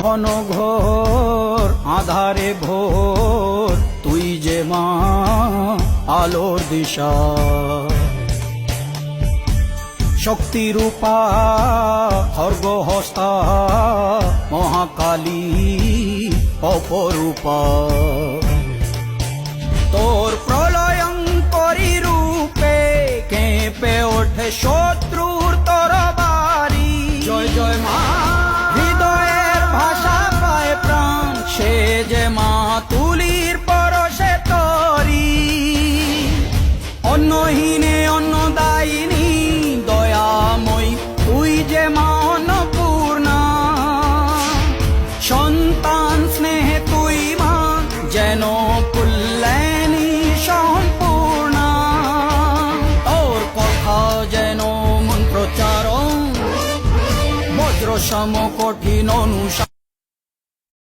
ঘন ঘোর আধারে ভোর তুই যে মা আলোর দিশা, শক্তিরূপা খর্গহস্তা মহাকালী অপরূপা। তোর প্রলয়ঙ্করী রূপে কেঁপে ওঠে শত্রুর তরবারি। জয় জয় মা, হৃদয়ের ভাষা পায় প্রাণ, সে যে মা তুলির পরশে তরি। অন্নহীনে অন্নদায়িনী দয়াময়ী তুই যে মা অন্নপূর্ণা। সন্তান স্নেহে তুই মা যেন কল্যাণী সম্পূর্ণা। তোর কথা যেন মন্ত্রোচ্চারণ, বজ্র সম কঠিন অনুশাসন।